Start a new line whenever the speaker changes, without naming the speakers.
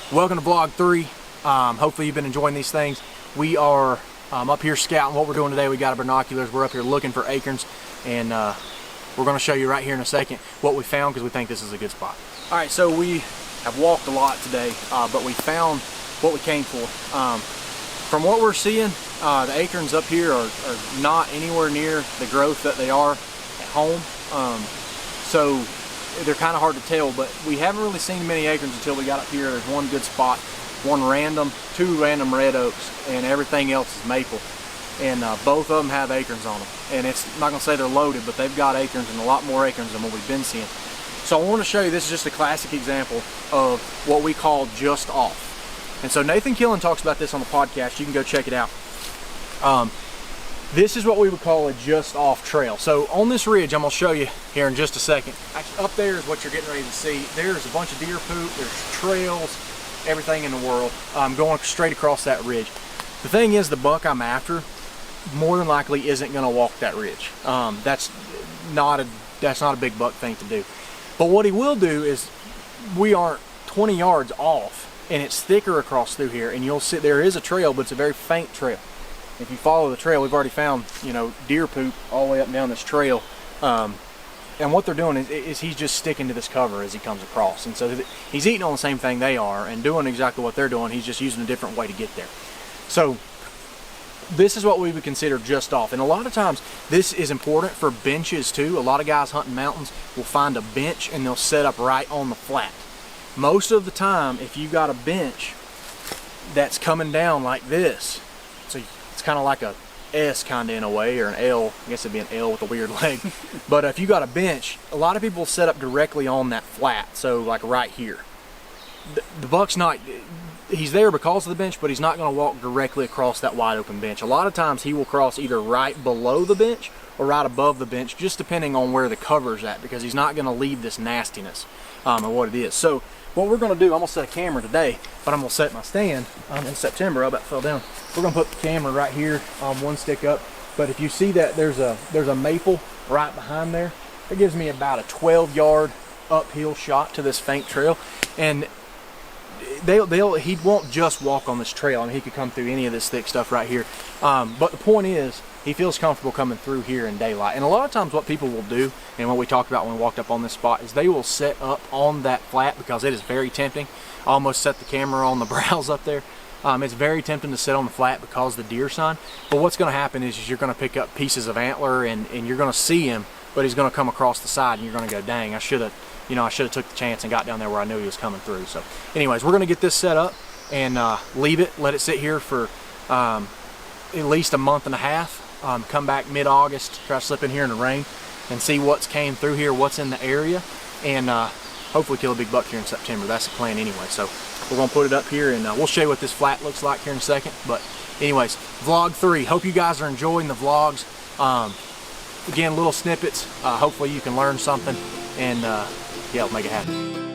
Welcome to vlog 3. Hopefully you've been enjoying these things. We are up here scouting. What we're doing today, we got our binoculars. We're up here looking for acorns, and we're going to show you right here in a second what we found, because we think this is a good spot. All right, so we have walked a lot today, but we found what we came for. From what we're seeing, the acorns up here are not anywhere near the growth that they are at home. So they're kind of hard to tell, but we haven't really seen many acorns until we got up here. There's one good spot, two random red oaks, and everything else is maple. And both of them have acorns on them. And it's, I'm not going to say they're loaded, but they've got acorns, and a lot more acorns than what we've been seeing. So I want to show you, this is just a classic example of what we call just off. And so Nathan Killen talks about this on the podcast. You can go check it out. This is what we would call a just off trail. So on this ridge, I'm going to show you here in just a second. Actually, up there is what you're getting ready to see. There's a bunch of deer poop, there's trails, everything in the world going straight across that ridge. The thing is, the buck I'm after more than likely isn't going to walk that ridge. That's not a big buck thing to do. But what he will do is, we aren't 20 yards off, and it's thicker across through here, and you'll see there is a trail, but it's a very faint trail. If you follow the trail, we've already found, you know, deer poop all the way up and down this trail. And what they're doing is he's just sticking to this cover as he comes across. And so he's eating on the same thing they are and doing exactly what they're doing. He's just using a different way to get there. So this is what we would consider just off. And a lot of times this is important for benches too. A lot of guys hunting mountains will find a bench and they'll set up right on the flat. Most of the time, if you got a bench that's coming down like this, so it's kind of like a S kind of in a way, or an L. I guess it'd be an L with a weird leg. But if you got a bench, a lot of people set up directly on that flat. So like right here. The buck's not, he's there because of the bench, but he's not going to walk directly across that wide open bench. A lot of times he will cross either right below the bench or right above the bench, just depending on where the cover's at, because he's not going to leave this nastiness of what it is. So what we're going to do, I'm going to set a camera today, but I'm going to set my stand in September. I about fell down. We're going to put the camera right here, one stick up. But if you see that there's a maple right behind there, it gives me about a 12-yard uphill shot to this faint trail. And he won't just walk on this trail. I mean, he could come through any of this thick stuff right here. But the point is, he feels comfortable coming through here in daylight. And a lot of times what people will do, and what we talked about when we walked up on this spot, is they will set up on that flat, because it is very tempting. I almost set the camera on the browse up there. It's very tempting to sit on the flat because of the deer sign. But what's going to happen is you're going to pick up pieces of antler, and you're going to see him, but he's going to come across the side, and you're going to go, dang, I should have took the chance and got down there where I knew he was coming through. So anyways, we're going to get this set up and leave it, let it sit here for at least a month and a half. Come back mid-August, try to slip in here in the rain and see what's came through here, what's in the area, and hopefully kill a big buck here in September. That's the plan anyway. So we're going to put it up here, and we'll show you what this flat looks like here in a second. But anyways, vlog 3. Hope you guys are enjoying the vlogs. Again, little snippets. Hopefully you can learn something, and yeah, we'll make it happen.